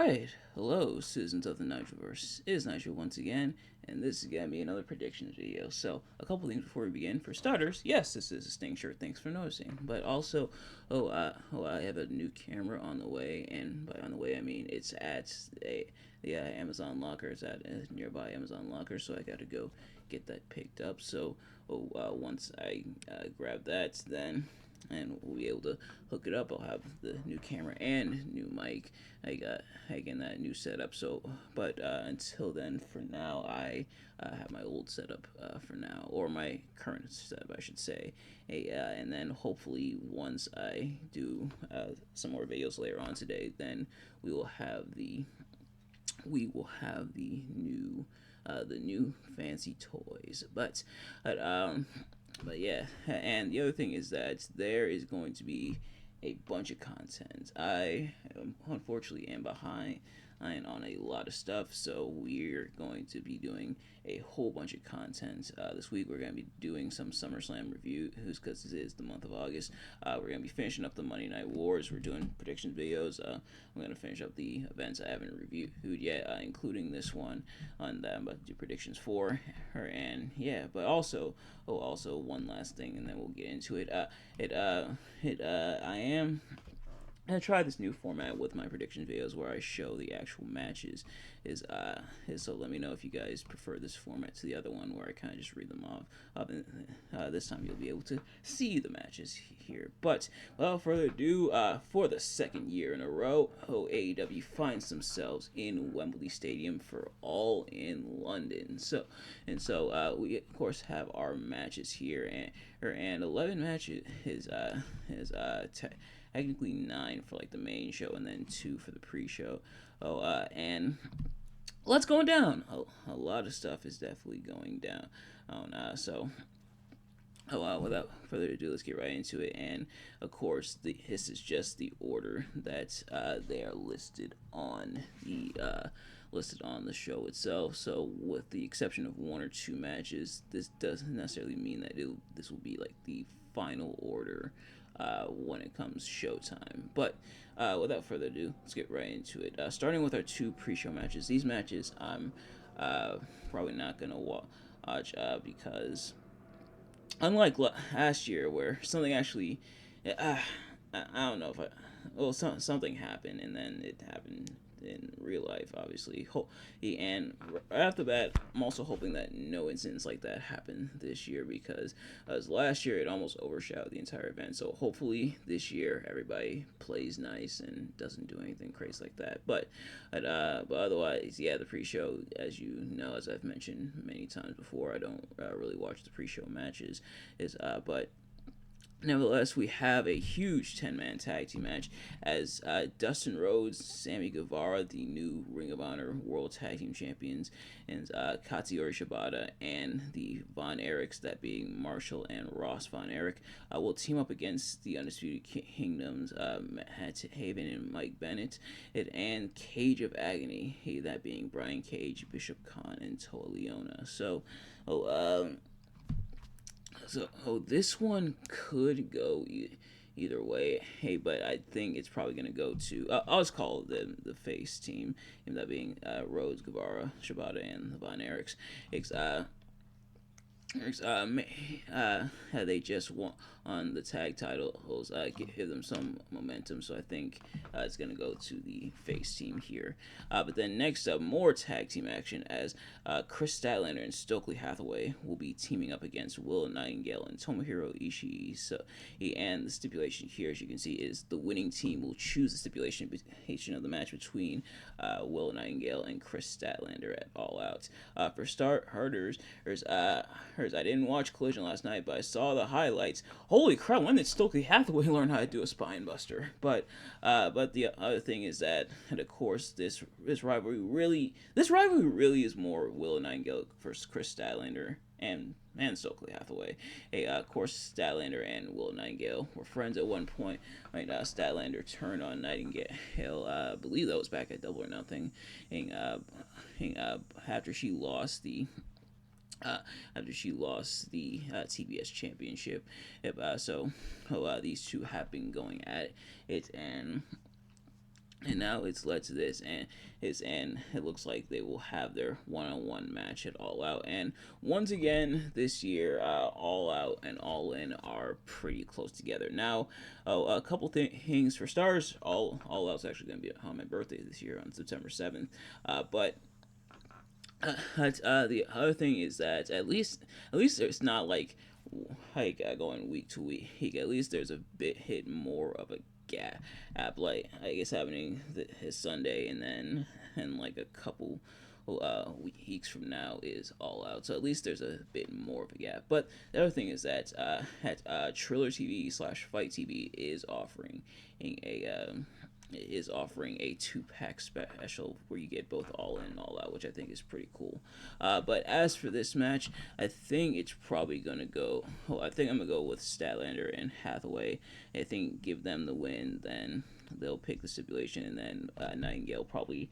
Alright, hello citizens of the Nigelverse. It is Nigel once again, and this is going to be another predictions video. So, a couple things before we begin. For starters, yes, this is a Sting shirt, thanks for noticing. But also, I have a new camera on the way, and by on the way I mean it's at the Amazon locker. It's at a nearby Amazon locker, so I gotta go get that picked up. So, once I grab that, then and we'll be able to hook it up. I'll have the new camera and new mic. I got again that new setup. So, but until then, for now, I have my old setup for now, or my current setup, I should say. And then hopefully, once I do some more videos later on today, then we will have the the new fancy toys. But yeah, and the other thing is that there is going to be a bunch of content. I unfortunately am behind on a lot of stuff, so we're going to be doing a whole bunch of content. This week we're going to be doing some SummerSlam reviews because it is the month of August. We're going to be finishing up the Monday Night Wars. We're doing predictions videos. I'm going to finish up the events I haven't reviewed yet, including this one on that I'm about to do predictions for her. And yeah, but also one last thing, and then we'll get into it. I am I try this new format with my prediction videos where I show the actual matches. So let me know if you guys prefer this format to the other one where I kind of just read them off. This time you'll be able to see the matches here. But without further ado, for the second year in a row, AEW finds themselves in Wembley Stadium for All In London. So we of course have our matches here, and 11 matches is technically 9 for like the main show and then 2 for the pre-show. And lots going down. A lot of stuff is definitely going down. Without further ado, let's get right into it. And of course, this is just the order that they are listed on the show itself. So, with the exception of 1 or 2 matches, this doesn't necessarily mean that this will be like the final order when it comes showtime. But without further ado, let's get right into it. Starting with our 2 pre-show matches. These matches I'm probably not gonna watch because unlike last year where something actually, I don't know if something happened and then it happened in real life, obviously. And right off the bat, I'm also hoping that no incidents like that happen this year because as last year it almost overshadowed the entire event. So hopefully this year everybody plays nice and doesn't do anything crazy like that. But otherwise, yeah, the pre-show, as you know, as I've mentioned many times before, I don't really watch the pre-show matches. But nevertheless, we have a huge 10-man tag team match as Dustin Rhodes, Sammy Guevara, the new Ring of Honor World Tag Team Champions, and Katsuyori Shibata and the Von Erichs, that being Marshall and Ross Von Erich, will team up against the Undisputed Kingdoms, Matt Haven and Mike Bennett, and Cage of Agony, that being Brian Cage, Bishop Khan, and Toa Leona. This one could go either way. But I think it's probably going to go to. I'll just call it the face team, that being Rhodes, Guevara, Shibata, and the Von Erichs. They just won on the tag titles, give them some momentum. So I think it's going to go to the face team here. But then next up, more tag team action as Chris Statlander and Stokely Hathaway will be teaming up against Will Nightingale and Tomohiro Ishii. And the stipulation here, as you can see, is the winning team will choose the stipulation of the match between Will Nightingale and Chris Statlander at All Out. For starters, I didn't watch Collision last night, but I saw the highlights. Holy crap! When did Stokely Hathaway learn how to do a spine buster? But the other thing is that, and of course, this rivalry really is more Will Nightingale versus Chris Statlander and Stokely Hathaway. Of course, Statlander and Will Nightingale were friends at one point. Right, Statlander turned on Nightingale. I believe that was back at Double or Nothing, after she lost the TBS championship. These two have been going at it, and And now it's led to this, and it looks like they will have their one-on-one match at All Out. And once again this year, All Out and All In are pretty close together. Now, a couple things for stars. All Out's actually going to be on my birthday this year on September 7th. But the other thing is that at least there's not like going week to week. At least there's a bit hit more of a gap, like I guess happening his Sunday, and then and like a couple weeks from now is All Out. So at least there's a bit more of a gap. But the other thing is that Triller TV slash Fight TV is offering a 2-pack special where you get both All In and All Out, which I think is pretty cool. But as for this match, I think it's probably gonna go. Oh, I think I'm gonna go with Statlander and Hathaway. I think give them the win, then they'll pick the stipulation, and then Nightingale probably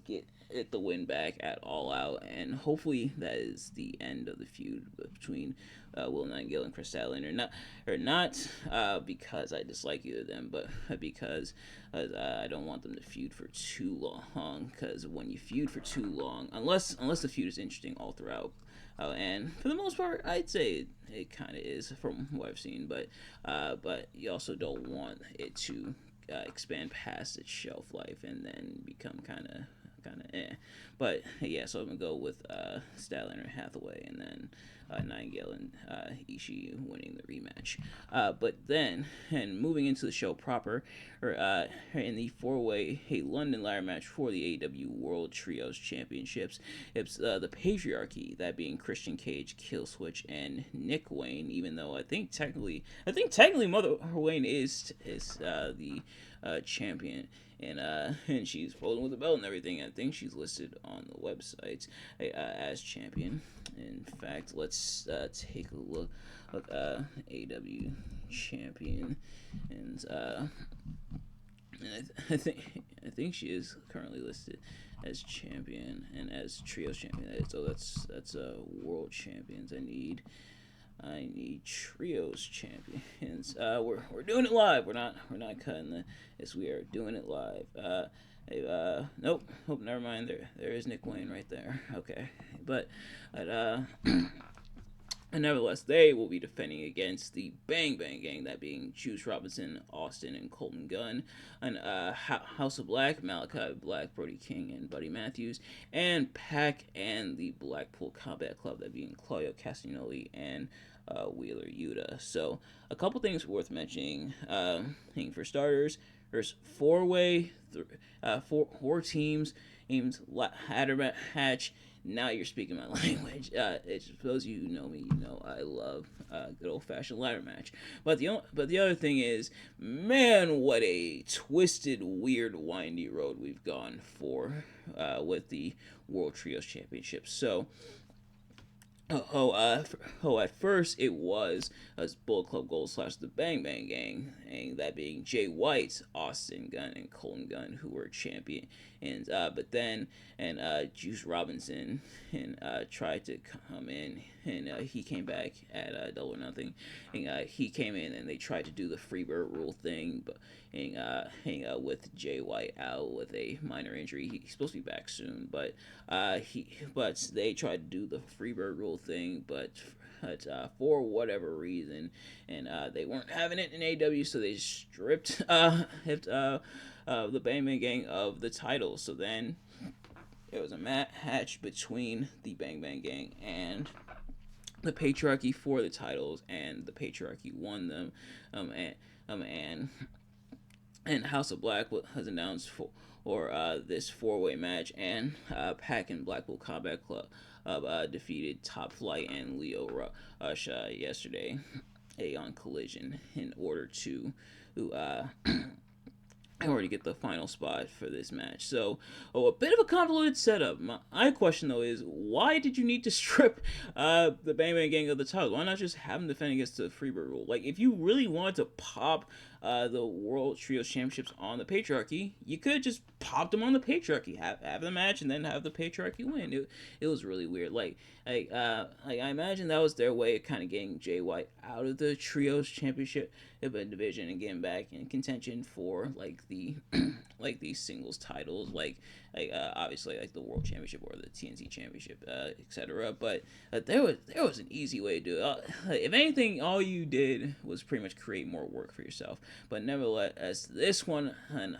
get the win back at All Out, and hopefully that is the end of the feud between Will Nightingale and Chris Statlander. Not because I dislike either of them, but because I don't want them to feud for too long. Because when you feud for too long, unless the feud is interesting all throughout, and for the most part, I'd say it kind of is from what I've seen. But you also don't want it to expand past its shelf life and then become kind of eh. But yeah, so I'm gonna go with Statlander and Hathaway, and then Nightingale and Ishii winning the rematch. But then, and moving into the show proper, in the 4-way London ladder match for the AEW World Trios Championships, it's the Patriarchy, that being Christian Cage, Killswitch, and Nick Wayne. Even though I think technically Mother Wayne is the champion, and she's holding with the belt and everything. I think she's listed on the website as champion. In fact, let's take a look. AW champion, and I think she is currently listed as champion and as trios champion. So that's world champions. I need trios champions. We're doing it live. We're not cutting this. We are doing it live. Nope. Oh, never mind. There is Nick Wayne right there. Okay, but and nevertheless, they will be defending against the Bang Bang Gang, that being Juice Robinson, Austin, and Colton Gunn, and House of Black, Malachi Black, Brody King, and Buddy Matthews, and Pac and the Blackpool Combat Club, that being Claudio Castagnoli and Wheeler Yuta. So a couple things worth mentioning. For starters, there's four teams aimed ladder match. Now you're speaking my language. It's for those of you who know me, you know I love good old fashioned ladder match. But the other thing is, man, what a twisted, weird, windy road we've gone for with the World Trios Championship. So. At first it was Bullet Club Gold / the Bang Bang Gang, and that being Jay White, Austin Gunn, and Colton Gunn, who were champion. And but then Juice Robinson and tried to come in, and he came back at Double or Nothing, and he came in and they tried to do the Freebird rule thing, but with Jay White out with a minor injury. He's supposed to be back soon, but they tried to do the Freebird rule thing, but for whatever reason, and they weren't having it in AEW, so they stripped the Bang Bang Gang of the title. So then it was a match between the Bang Bang Gang and the Patriarchy for the titles, and the Patriarchy won them. And House of Black was announced for this 4-way match, and Pac and Blackpool Combat Club defeated Top Flight and Leo Rush yesterday on Collision in order to get the final spot for this match. So, a bit of a convoluted setup. My question, though, is why did you need to strip the Bang Bang Gang of the title? Why not just have them defend against the Freebird rule? Like, if you really wanted to pop the World Trios Championships on the Patriarchy, you could have just popped them on the Patriarchy, have the match, and then have the Patriarchy win. It was really weird. Like I imagine that was their way of kind of getting Jay White out of the Trios Championship division and getting back in contention for like the like these singles titles, obviously like the World Championship or the TNT Championship, etc. But there was an easy way to do it. If anything, all you did was pretty much create more work for yourself. But nevertheless, this one and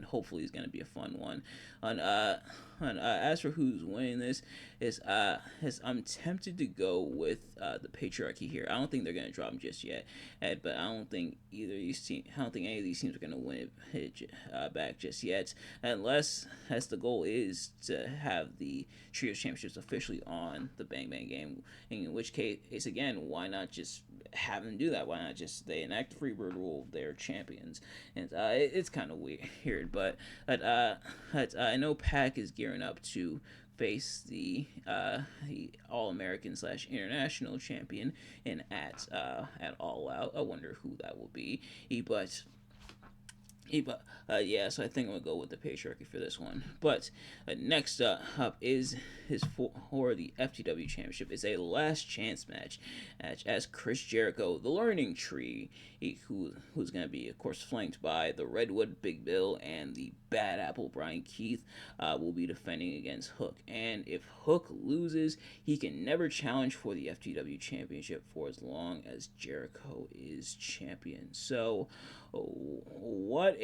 hopefully is going to be a fun one. As for who's winning this, I'm tempted to go with the Patriarchy here. I don't think they're going to drop him just yet, but I don't think I don't think any of these teams are going to win it back just yet, unless as the goal is to have the Trios Championships officially on the Bang Bang game. In which case, again, why not just have them do that? Why not just they enact the Freebird rule? They're champions, and it's kind of weird. But I know Pac is gearing up to face the All American / International champion at All Out. I wonder who that will be. Yeah, so I think I'm gonna go with the Patriarchy for this one. But next up is for the FTW Championship. It's a last chance match as Chris Jericho, the Learning Tree, who's gonna be of course flanked by the Redwood Big Bill and the Bad Apple Brian Keith, will be defending against Hook. And if Hook loses, he can never challenge for the FTW Championship for as long as Jericho is champion. So what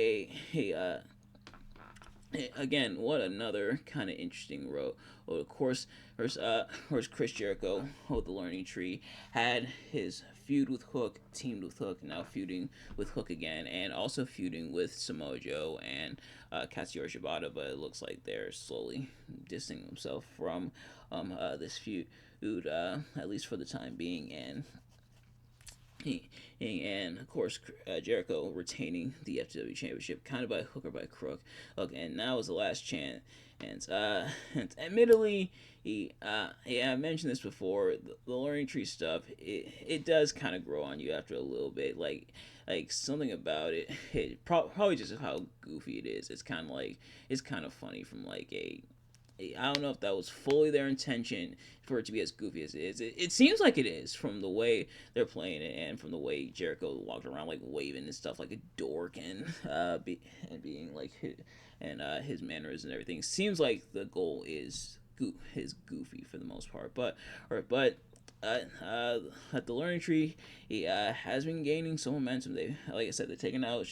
again, what another kind of interesting road. Well, of course, Chris Jericho, the Learning Tree, had his feud with Hook, teamed with Hook, now feuding with Hook again, and also feuding with Samoa Joe and Katsuyori Shibata, but it looks like they're slowly distancing themselves from this feud, at least for the time being, and of course Jericho retaining the FTW Championship kind of by hook or by crook. Okay, and now is the last chance, and admittedly, I mentioned this before, the Learning Tree stuff, it does kind of grow on you after a little bit, like something about it probably just how goofy it is. It's kind of funny from like I don't know if that was fully their intention for it to be as goofy as it is. It seems like it is from the way they're playing it and from the way Jericho walked around like waving and stuff like a dork and being like his manners and everything. Seems like the goal is goofy for the most part, but at the Learning Tree, he has been gaining some momentum. Like I said, they're taking out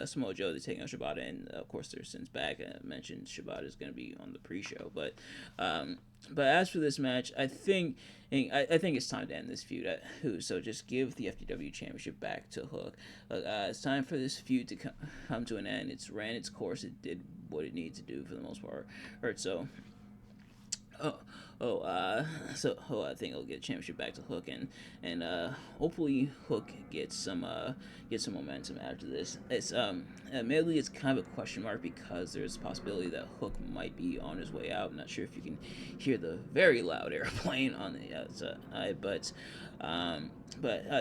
Samoa Joe, they're taking out Shibata, and of course they're since back. I mentioned Shibata is going to be on the pre-show, but as for this match, I think it's time to end this feud. So just give the FTW Championship back to Hook. It's time for this feud to come to an end. It's ran its course. It did what it needed to do for the most part. So. I think I'll get championship back to Hook, and hopefully Hook gets some momentum after this. It's admittedly it's kind of a question mark because there's a possibility that Hook might be on his way out. I'm not sure if you can hear the very loud airplane on the outside, but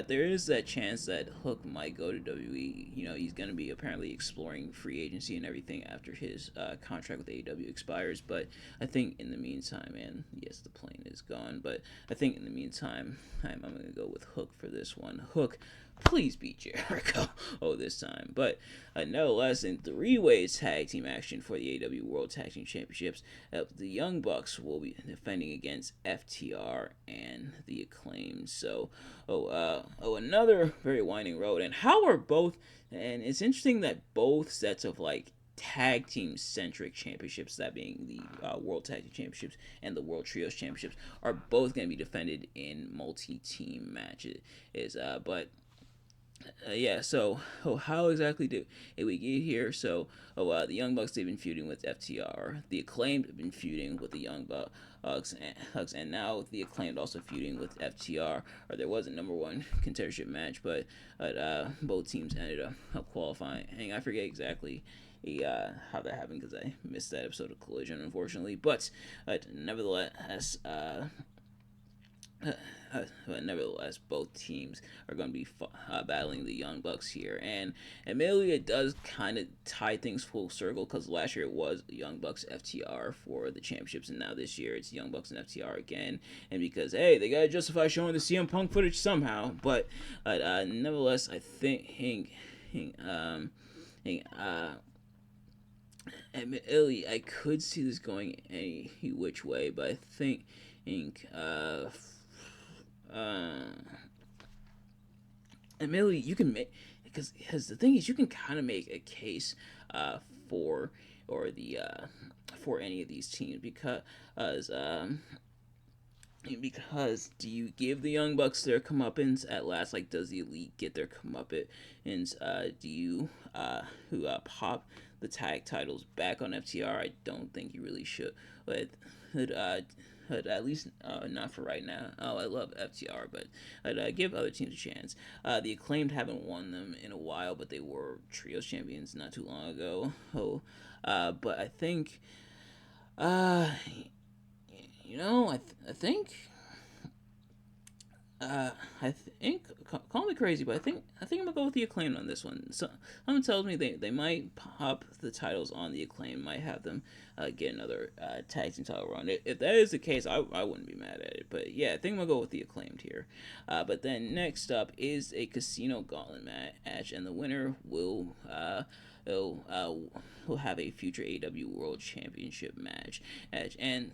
there is that chance that Hook might go to WWE. You know, he's going to be apparently exploring free agency and everything after his contract with AEW expires. But I think in the meantime, and yes, the plane is gone, but I think in the meantime, I'm going to go with Hook for this one. Hook, please beat Jericho this time. But nevertheless, in three-way tag team action for the AEW World Tag Team Championships, the Young Bucks will be defending against FTR and the Acclaimed. So, another very winding road. And how are both? And it's interesting that both sets of like tag team centric championships, that being the World Tag Team Championships and the World Trios Championships, are both going to be defended in multi-team matches. So how exactly did we get here? So, the Young Bucks, they've been feuding with FTR. The Acclaimed have been feuding with the Young Bucks, and now the Acclaimed also feuding with FTR. Or there was a number one contendership match, but both teams ended up qualifying. And I forget exactly how that happened because I missed that episode of Collision, unfortunately. But nevertheless, But nevertheless, both teams are going to be battling the Young Bucks here, and admittedly, it does kind of tie things full circle because last year it was Young Bucks FTR for the championships, and now this year it's Young Bucks and FTR again, and because hey, they gotta justify showing the CM Punk footage somehow, but nevertheless, I think uh, admittedly, I could see this going any which way, but I think uh, admittedly, you can make because the thing is, you can kind of make a case uh, for or the for any of these teams because do you give the Young Bucks their comeuppance at last? Like, does the Elite get their comeuppance? Do you who pop the tag titles back on FTR? I don't think you really should, but at least not for right now. Oh, I love FTR, but I'd give other teams a chance. The Acclaimed haven't won them in a while, but they were Trios champions not too long ago. But I think, uh, I think uh, I think call me crazy, but I think I'm gonna go with the Acclaim on this one. So someone tells me they might pop the titles on the Acclaim, might have them get another tag team title run. If that is the case, I wouldn't be mad at it. But yeah, I think I'm gonna go with the Acclaimed here. But then next up is a Casino Gauntlet match, and the winner will will have a future AEW World Championship match. And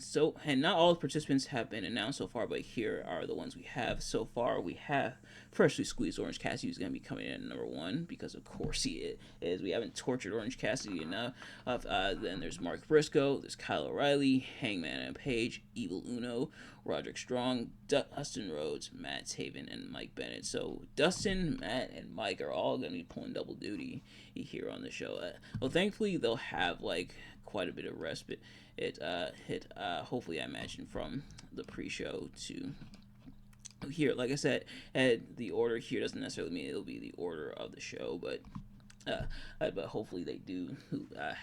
not all participants have been announced so far, but here are the ones we have so far. We have freshly squeezed Orange Cassidy, who's going to be coming in at number one because of course he is. We haven't tortured Orange Cassidy enough. Then there's Mark Briscoe, there's Kyle O'Reilly, Hangman and Page, Evil Uno, Roderick Strong, Dustin Rhodes, Matt Taven, and Mike Bennett. So Dustin, Matt, and Mike are all going to be pulling double duty here on the show. Well, thankfully they'll have like quite a bit of respite. Hopefully I imagine from the pre-show to here. Like I said, the order here doesn't necessarily mean it'll be the order of the show, but hopefully they do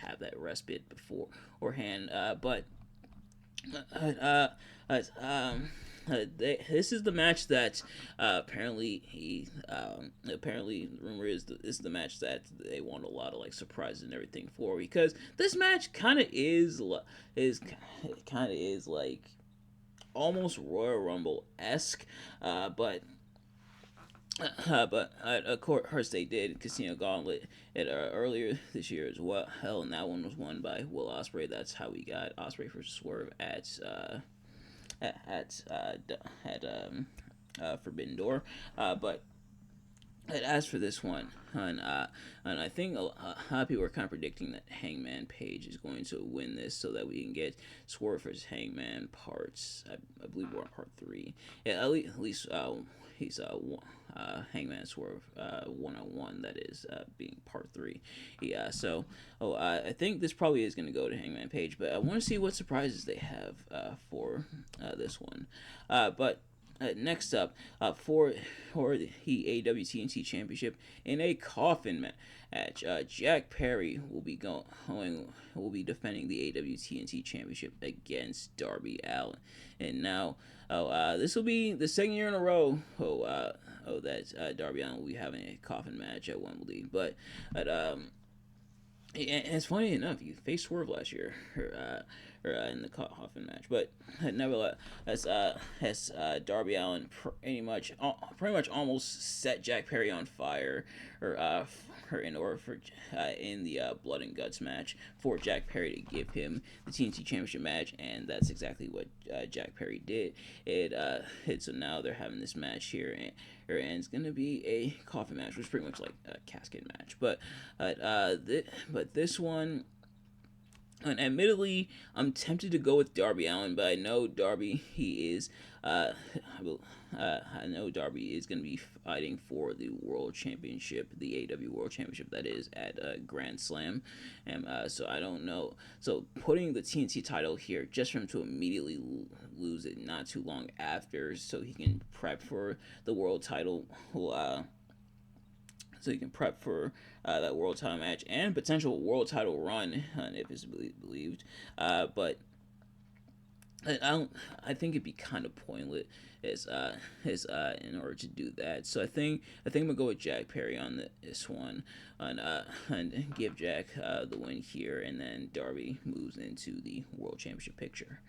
have that respite beforehand. Uh, this is the match that apparently the rumor is this is the match that they want a lot of like surprises and everything for, because this match kind of is like almost Royal Rumble esque, but of course they did Casino Gauntlet earlier this year as well. Hell, and that one was won by Will Ospreay. That's how we got Ospreay versus Swerve at Forbidden Door. But as for this one, and I think a lot of people are kind of predicting that Hangman Page is going to win this so that we can get Swerve versus Hangman parts. I believe we're on part 3. Yeah, at least he's Hangman Swerve 101. That is being part 3. Yeah. So I think this probably is going to go to Hangman Page, but I want to see what surprises they have for this one. But next up, for the AEW TNT Championship in a coffin match, Jack Perry will be defending the AEW TNT Championship against Darby Allin. And now, this will be the second year in a row. That Darby Allin will be having a coffin match at Wembley. But and it's funny enough, you faced Swerve last year, in the coffin match, but nevertheless, as Darby Allin pretty much almost set Jack Perry on fire, in order for in the Blood and Guts match for Jack Perry to give him the TNT Championship match, and that's exactly what Jack Perry did. So now they're having this match here, and it's gonna be a coffin match, which is pretty much like a casket match, but this one. And admittedly, I'm tempted to go with Darby Allin, but I know Darby I know Darby is going to be fighting for the World Championship, the AEW World Championship, that is at Grand Slam, and so I don't know. So putting the TNT title here just for him to immediately lose it not too long after, so he can prep for the world title. So he can prep for that world title match and potential world title run, if it's believed. But I don't. I think it'd be kind of pointless in order to do that. So I think I'm gonna go with Jack Perry on this one, and give Jack the win here, and then Darby moves into the World Championship picture.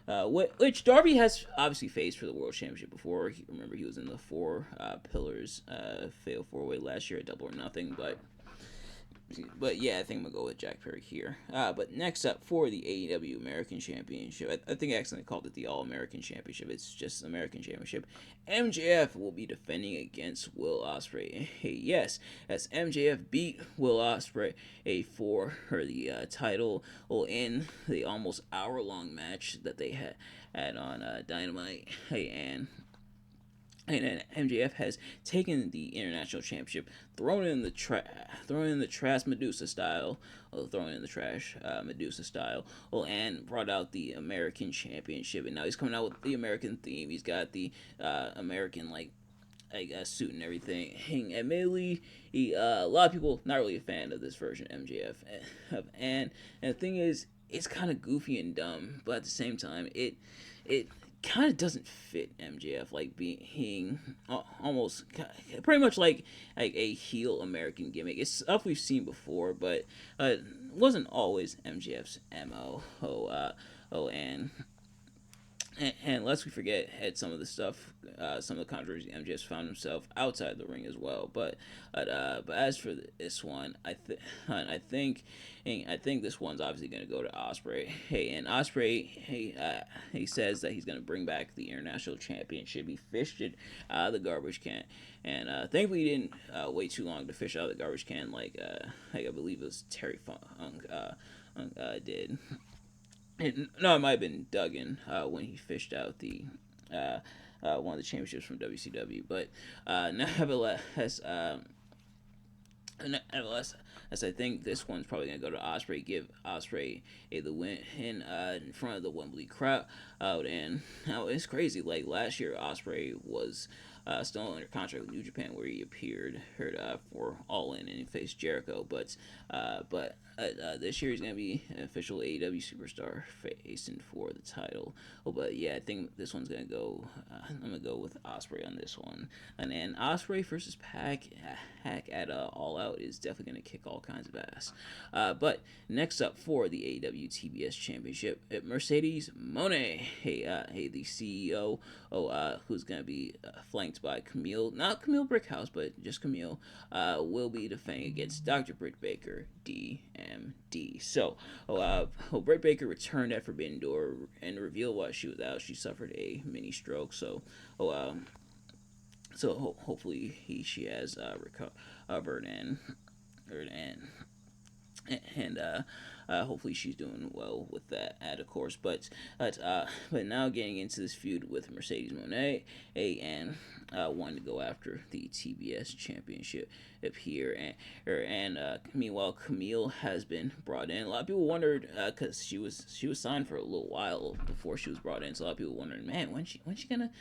Which Darby has obviously faced for the World Championship before. Remember, he was in the four pillars fatal 4-way last year at Double or Nothing, but yeah, I think I'm gonna go with Jack Perry here. But next up for the AEW American Championship, I think I accidentally called it the All American Championship. It's just American Championship. MJF will be defending against Will Ospreay. Hey, yes, as MJF beat Will Ospreay for the title in the almost hour-long match that they had on Dynamite. Hey, and MJF has taken the international championship, thrown it in the trash Medusa style, and brought out the American championship. And now he's coming out with the American theme. He's got the American suit and everything. Admittedly, a lot of people not really a fan of this version of MJF, and the thing is, it's kind of goofy and dumb, but at the same time, it kind of doesn't fit MJF, like being almost pretty much like a heel American gimmick. It's stuff we've seen before, but wasn't always MJF's mo. And lest we forget, had some of the stuff, some of the controversy MJF found himself outside the ring as well. But as for this one, I think this one's obviously going to go to Ospreay. Hey, and Ospreay, he says that he's going to bring back the international championship. He fished it out of the garbage can, and thankfully he didn't wait too long to fish out of the garbage can like I believe it was Terry Funk did. No, it might have been Duggan when he fished out the one of the championships from WCW. But nevertheless, as I think this one's probably gonna go to Ospreay, give Ospreay the win in front of the Wembley crowd. And now it's crazy. Like last year, Ospreay was still under contract with New Japan, where he appeared for All In and he faced Jericho. But this year he's gonna be an official AEW superstar facing for the title. Oh, but yeah, I think this one's gonna go. I'm gonna go with Ospreay on this one, and then Ospreay versus Pac at All Out is definitely gonna kick all kinds of ass. But next up for the AEW TBS Championship, Mercedes Moné, the CEO, who's gonna be flanked by Camille, not Camille Brickhouse, but just Camille, will be defending against Dr. Britt Baker, DMD. So, Britt Baker returned at Forbidden Door and revealed why she was out. She suffered a mini stroke, so hopefully she has recovered and hopefully she's doing well with that, of course. But now getting into this feud with Mercedes Moné, and wanting to go after the TBS Championship up here, and meanwhile Camille has been brought in. A lot of people wondered because she was signed for a little while before she was brought in, so a lot of people wondering, man, when's she gonna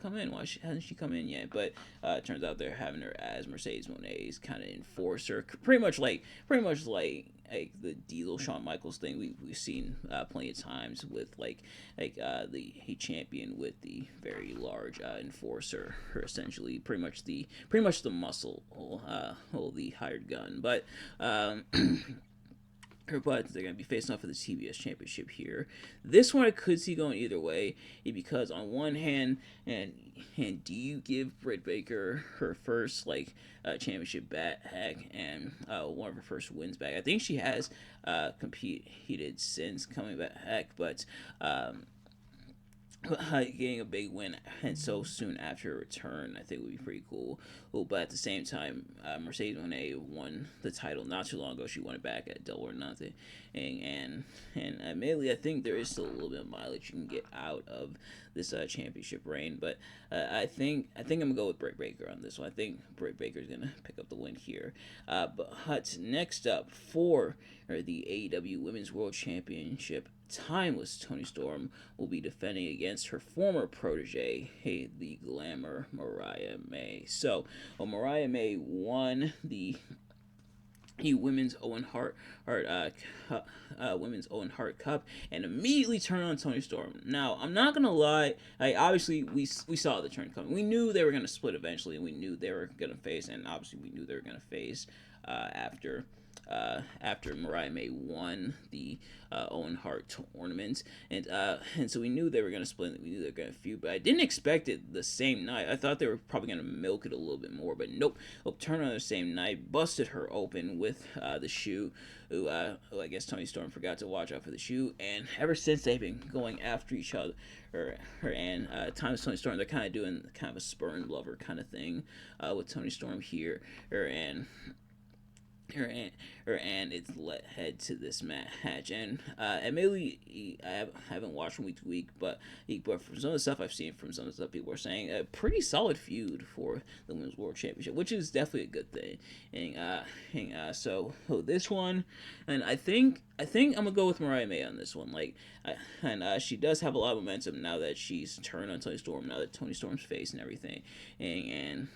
come in? Why hasn't she come in yet? But it turns out they're having her as Mercedes Moné's kind of enforcer, pretty much like the Diesel Shawn Michaels thing we've seen plenty of times with the champion with the very large enforcer, or essentially pretty much the muscle, the hired gun. But but they're going to be facing off for the TBS Championship here. This one I could see going either way, because on one hand, and do you give Britt Baker her first championship back and one of her first wins back? I think she has competed since coming back, but getting a big win and so soon after a return, I think would be pretty cool. But at the same time, Mercedes Moné won the title not too long ago. She won it back at Double or Nothing, and admittedly, I think there is still a little bit of mileage you can get out of this championship reign. But I think I'm gonna go with Britt Baker on this one. I think Britt Baker is gonna pick up the win here. But next up for the AEW Women's World Championship, Timeless Toni Storm will be defending against her former protege, the Glamour Mariah May. So, Mariah May won the women's women's Owen Hart Cup, and immediately turn on Tony Storm. Now, I'm not gonna lie, obviously we saw the turn coming. We knew they were gonna split eventually, and we knew they were gonna face, and obviously we knew they were gonna face after. After Mariah May won the Owen Hart tournament, and so we knew they were going to split. We knew they were going to feud, but I didn't expect it the same night. I thought they were probably going to milk it a little bit more, but nope. Turned on the same night, busted her open with the shoe. Who I guess Tony Storm forgot to watch out for the shoe, and ever since they've been going after each other. Her and Tony Storm, they're kind of doing kind of a spurn lover kind of thing with Tony Storm here. Her and it's led to this match. And admittedly, I haven't watched from week to week, but from some of the stuff I've seen, from some of the stuff people are saying, a pretty solid feud for the Women's World Championship, which is definitely a good thing. So this one, and I think I'm gonna go with Mariah May on this one. She does have a lot of momentum now that she's turned on Tony Storm, now that Tony Storm's face and everything, and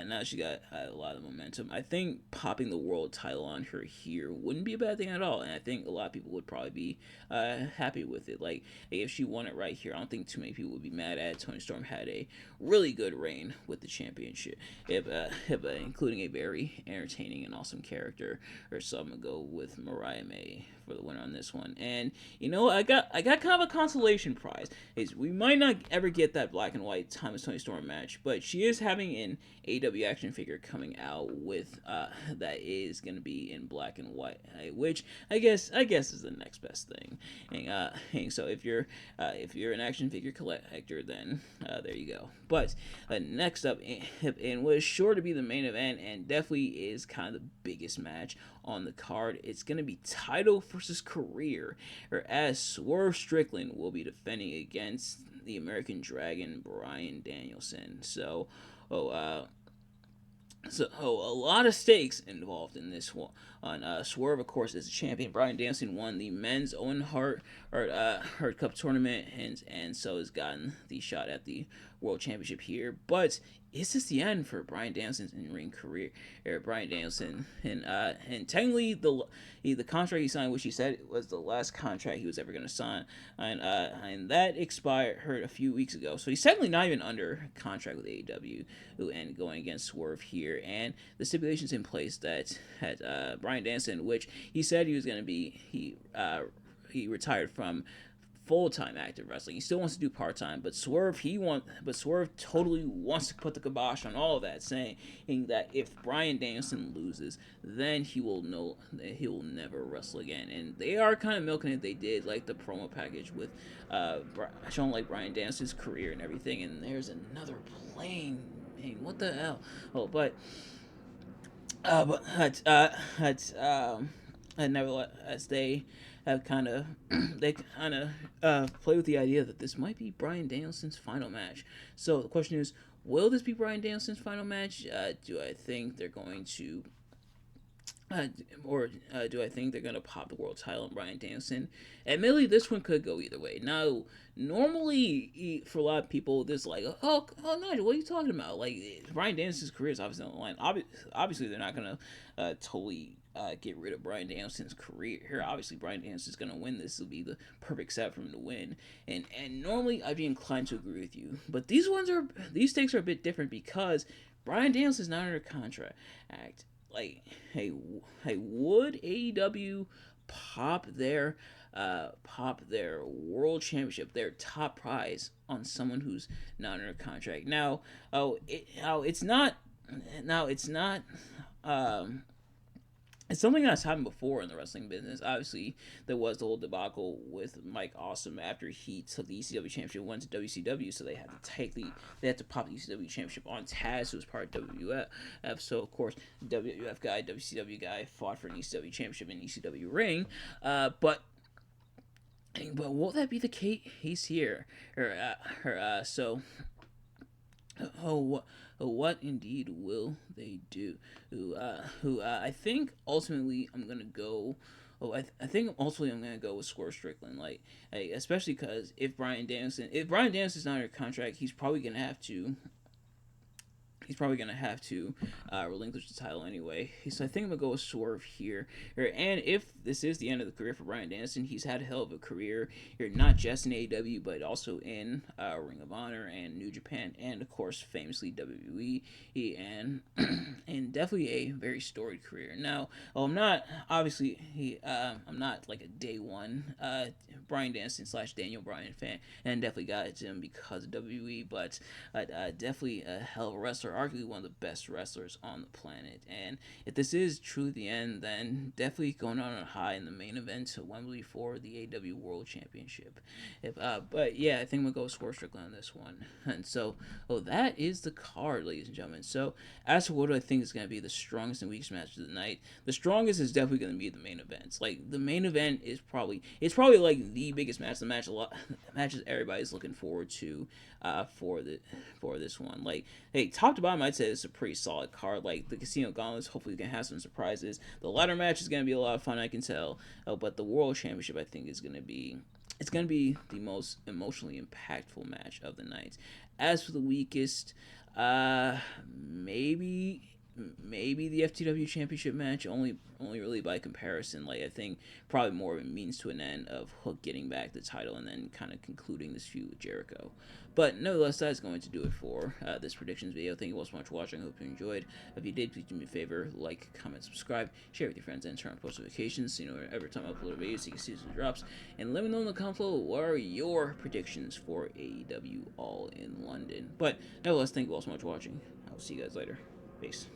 now she got a lot of momentum. I think popping the world title on her here wouldn't be a bad thing at all, and I think a lot of people would probably be happy with it. Like, if she won it right here, I don't think too many people would be mad at it. Tony Storm had a really good reign with the championship, including a very entertaining and awesome character. So I'm gonna go with Mariah May for the winner on this one. And I got kind of a consolation prize. We might not ever get that black and white Thomas Tony Storm match, but she is having an AEW action figure coming out with that is going to be in black and white, which I guess is the next best thing. And so if you're an action figure collector, then there you go. But next up, and was sure to be the main event, and definitely is kind of the biggest match on the card. It's going to be title versus career, or as Swerve Strickland will be defending against the American Dragon Bryan Danielson. So a lot of stakes involved in this one. Swerve, of course, is a champion. Bryan Danielson won the men's Owen Hart Cup tournament, and so has gotten the shot at the World Championship here. But is this the end for Bryan Danielson's in-ring career? Bryan Danielson, and technically the contract he signed, which he said was the last contract he was ever going to sign, and that expired a few weeks ago. So he's technically not even under contract with AEW, and going against Swerve here. And the stipulations in place that had Bryan Danielson, which he said he was going to be, he retired from full-time active wrestling. He still wants to do part-time, but Swerve totally wants to put the kibosh on all of that, saying that if Bryan Danielson loses, then he will never wrestle again. And they are kind of milking it. They did like the promo package with showing like Bryan Danielson's career and everything. And there's another plane. Man, what the hell? And nevertheless, they kind of play with the idea that this might be Bryan Danielson's final match. So the question is, will this be Bryan Danielson's final match? Do I think they're going to do I think they're going to pop the world title on Bryan Danielson? Admittedly, this one could go either way. Now, normally, for a lot of people, this like, oh, Nigel, what are you talking about? Like, Bryan Danielson's career is obviously on the line. Obviously, they're not going to totally get rid of Bryan Danielson's career here. Obviously, Bryan Danielson's going to win. This will be the perfect set for him to win. And normally, I'd be inclined to agree with you. But these stakes are a bit different because Bryan Danielson's not under contract. Like, hey, would AEW pop their world championship, their top prize, on someone who's not under contract? It's something that's happened before in the wrestling business. Obviously, there was the whole debacle with Mike Awesome after he took the ECW championship, went to WCW, so they had to pop the ECW championship on Taz, who was part of WWF. So of course, WWF guy, WCW guy fought for an ECW championship in ECW ring, but will that be the case here? What indeed will they do? I think ultimately I'm gonna go. I think ultimately I'm gonna go with Swerve Strickland. Especially because if Bryan Danielson's not under contract, he's probably gonna have to he's probably gonna have to relinquish the title anyway. So I think I'm gonna go with Swerve here. And if this is the end of the career for Bryan Danielson, he's had a hell of a career here, not just in AEW but also in Ring of Honor and New Japan, and of course famously WWE, and and definitely a very storied career. Now, I'm not obviously I'm not like a day one Bryan Danielson / Daniel Bryan fan, and definitely got to him because of WWE, but definitely a hell of a wrestler, arguably one of the best wrestlers on the planet. And if this is truly the end, then definitely going on a high in the main event to Wembley for the AEW World Championship. But yeah, I think we'll go Swerve Strickland on this one. And so, that is the card, ladies and gentlemen. So as for what I think is going to be the strongest and weakest match of the night, the strongest is definitely going to be the main event. Like the main event is probably like the biggest match, the matches everybody's looking forward to for this one. Like, hey, top to bottom, I'd say it's a pretty solid card. Like the Casino Gauntlets, hopefully gonna have some surprises. The ladder match is gonna be a lot of fun, I can tell. But the World Championship, I think, is gonna be the most emotionally impactful match of the night. As for the weakest, maybe the FTW Championship match, only really by comparison. Like I think probably more of a means to an end of Hook getting back the title and then kind of concluding this feud with Jericho. But nevertheless, that is going to do it for this predictions video. Thank you all so much for watching. I hope you enjoyed. If you did, please do me a favor, like, comment, subscribe, share with your friends, and turn on post notifications so you know every time I upload a video so you can see the drops. And let me know in the comments below what are your predictions for AEW All In London. But nevertheless, thank you all so much for watching. I'll see you guys later. Peace.